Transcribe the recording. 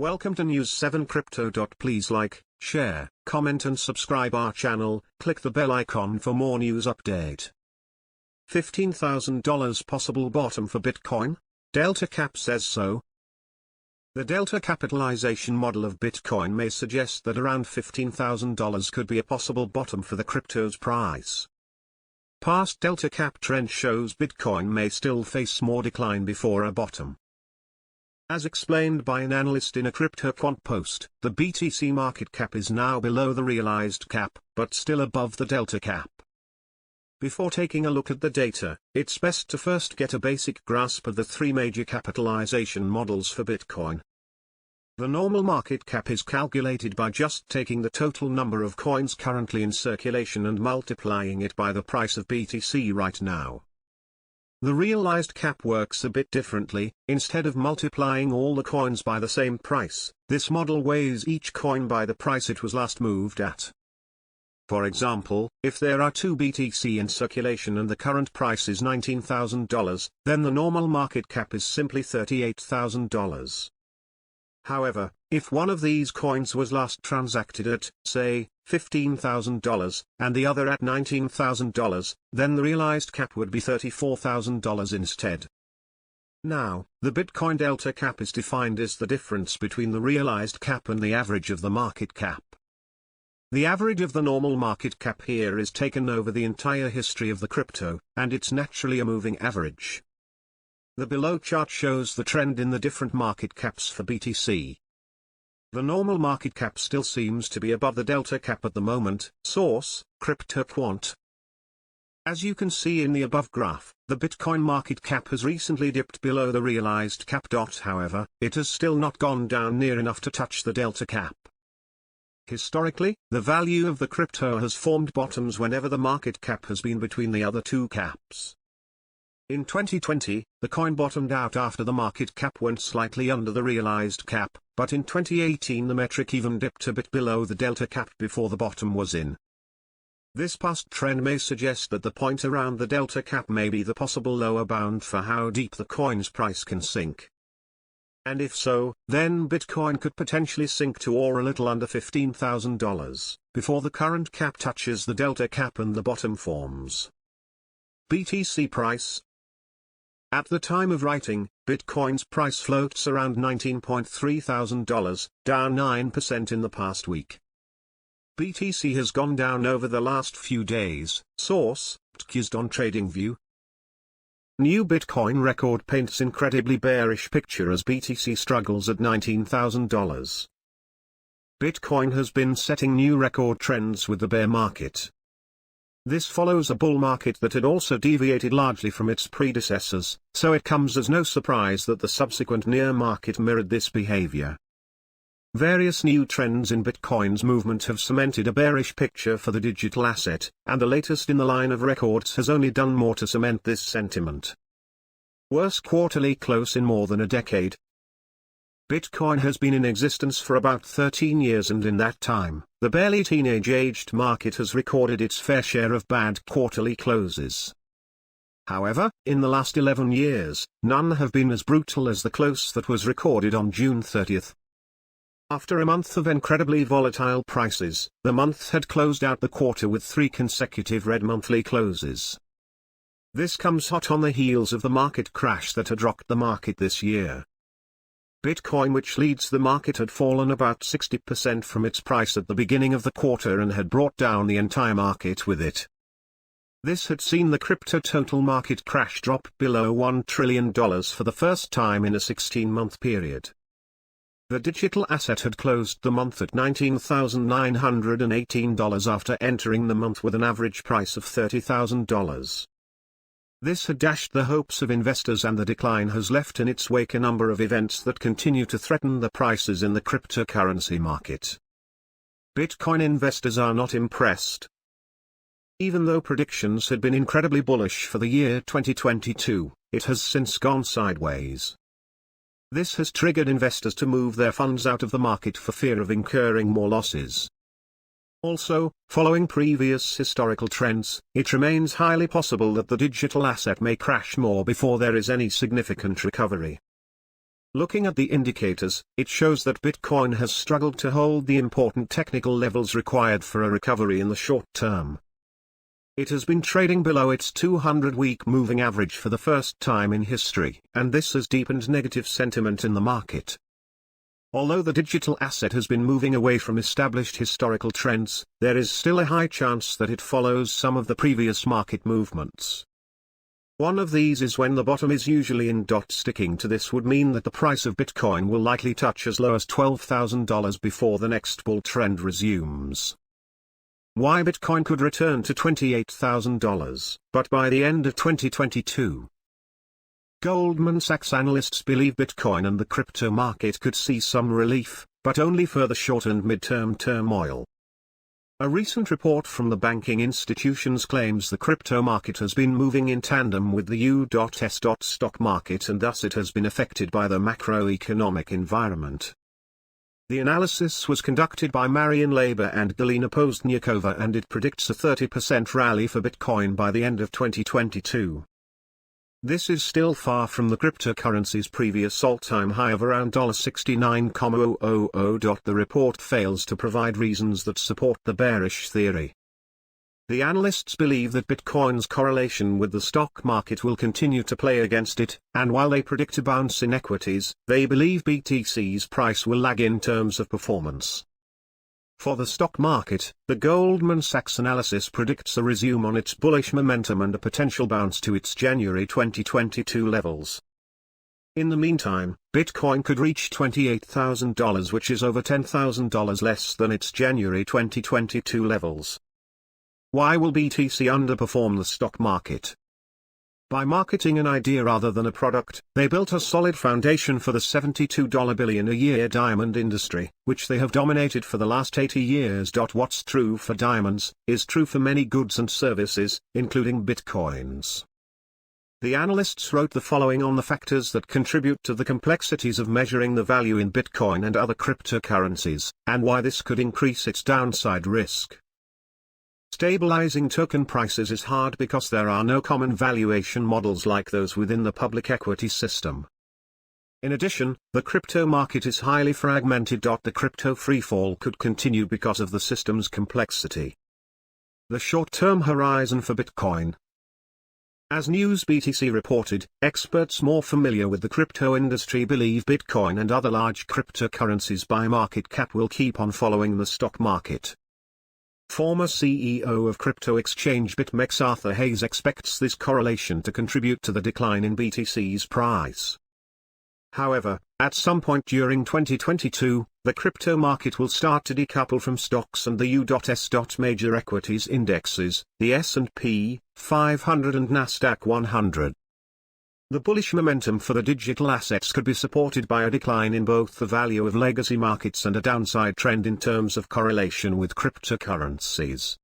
Welcome to News 7 Crypto. Please like, share, comment and subscribe our channel. Click the bell icon for more news update. $15,000 possible bottom for Bitcoin? Delta Cap says so. The delta capitalization model of Bitcoin may suggest that around $15,000 could be a possible bottom for the crypto's price. Past delta cap trend shows Bitcoin may still face more decline before a bottom. As explained by an analyst in a CryptoQuant post, the BTC market cap is now below the realized cap, but still above the delta cap. Before taking a look at the data, it's best to first get a basic grasp of the three major capitalization models for Bitcoin. The normal market cap is calculated by just taking the total number of coins currently in circulation and multiplying it by the price of BTC right now. The realized cap works a bit differently. Instead of multiplying all the coins by the same price, this model weighs each coin by the price it was last moved at. For example, if there are 2 BTC in circulation and the current price is $19,000, then the normal market cap is simply $38,000. However, if one of these coins was last transacted at, say, $15,000, and the other at $19,000, then the realized cap would be $34,000 instead. Now, the Bitcoin delta cap is defined as the difference between the realized cap and the average of the market cap. The average of the normal market cap here is taken over the entire history of the crypto, and it's naturally a moving average. The below chart shows the trend in the different market caps for BTC. The normal market cap still seems to be above the delta cap at the moment. Source, CryptoQuant. As you can see in the above graph, the Bitcoin market cap has recently dipped below the realized cap. However, it has still not gone down near enough to touch the delta cap. Historically, the value of the crypto has formed bottoms whenever the market cap has been between the other two caps. In 2020, the coin bottomed out after the market cap went slightly under the realized cap, but in 2018 the metric even dipped a bit below the delta cap before the bottom was in. This past trend may suggest that the point around the delta cap may be the possible lower bound for how deep the coin's price can sink. And if so, then Bitcoin could potentially sink to or a little under $15,000, before the current cap touches the delta cap and the bottom forms. BTC price. At the time of writing, Bitcoin's price floats around $19.3 thousand, down 9% in the past week. BTC has gone down over the last few days. Source, used on TradingView. New Bitcoin record paints incredibly bearish picture as BTC struggles at $19,000. Bitcoin has been setting new record trends with the bear market. This follows a bull market that had also deviated largely from its predecessors, so it comes as no surprise that the subsequent near market mirrored this behavior. Various new trends in Bitcoin's movement have cemented a bearish picture for the digital asset, and the latest in the line of records has only done more to cement this sentiment. Worst quarterly close in more than a decade. Bitcoin has been in existence for about 13 years, and in that time, the barely teenage-aged market has recorded its fair share of bad quarterly closes. However, in the last 11 years, none have been as brutal as the close that was recorded on June 30th. After a month of incredibly volatile prices, the month had closed out the quarter with 3 consecutive red monthly closes. This comes hot on the heels of the market crash that had rocked the market this year. Bitcoin, which leads the market, had fallen about 60% from its price at the beginning of the quarter and had brought down the entire market with it. This had seen the crypto total market crash drop below $1 trillion for the first time in a 16-month period. The digital asset had closed the month at $19,918 after entering the month with an average price of $30,000. This had dashed the hopes of investors, and the decline has left in its wake a number of events that continue to threaten the prices in the cryptocurrency market. Bitcoin investors are not impressed. Even though predictions had been incredibly bullish for the year 2022, it has since gone sideways. This has triggered investors to move their funds out of the market for fear of incurring more losses. Also, following previous historical trends, it remains highly possible that the digital asset may crash more before there is any significant recovery. Looking at the indicators, it shows that Bitcoin has struggled to hold the important technical levels required for a recovery in the short term. It has been trading below its 200-week moving average for the first time in history, and this has deepened negative sentiment in the market. Although the digital asset has been moving away from established historical trends, there is still a high chance that it follows some of the previous market movements. One of these is when the bottom is usually in. Sticking to this would mean that the price of Bitcoin will likely touch as low as $12,000 before the next bull trend resumes. Why Bitcoin could return to $28,000, but by the end of 2022. Goldman Sachs analysts believe Bitcoin and the crypto market could see some relief, but only for the short and mid-term turmoil. A recent report from the banking institutions claims the crypto market has been moving in tandem with the U.S. stock market, and thus it has been affected by the macroeconomic environment. The analysis was conducted by Marian Laber and Galina Pozniakova, and it predicts a 30% rally for Bitcoin by the end of 2022. This is still far from the cryptocurrency's previous all-time high of around $69,000. The report fails to provide reasons that support the bearish theory. The analysts believe that Bitcoin's correlation with the stock market will continue to play against it, and while they predict a bounce in equities, they believe BTC's price will lag in terms of performance. For the stock market, the Goldman Sachs analysis predicts a resume on its bullish momentum and a potential bounce to its January 2022 levels. In the meantime, Bitcoin could reach $28,000, which is over $10,000 less than its January 2022 levels. Why will BTC underperform the stock market? By marketing an idea rather than a product, they built a solid foundation for the $72 billion a year diamond industry, which they have dominated for the last 80 years. What's true for diamonds, is true for many goods and services, including Bitcoins. The analysts wrote the following on the factors that contribute to the complexities of measuring the value in Bitcoin and other cryptocurrencies, and why this could increase its downside risk. Stabilizing token prices is hard because there are no common valuation models like those within the public equity system. In addition, the crypto market is highly fragmented. The crypto freefall could continue because of the system's complexity. The short-term horizon for Bitcoin. As NewsBTC reported, experts more familiar with the crypto industry believe Bitcoin and other large cryptocurrencies by market cap will keep on following the stock market. Former CEO of crypto exchange BitMEX Arthur Hayes expects this correlation to contribute to the decline in BTC's price. However, at some point during 2022, the crypto market will start to decouple from stocks and the U.S. major equities indexes, the S&P 500 and Nasdaq 100. The bullish momentum for the digital assets could be supported by a decline in both the value of legacy markets and a downside trend in terms of correlation with cryptocurrencies.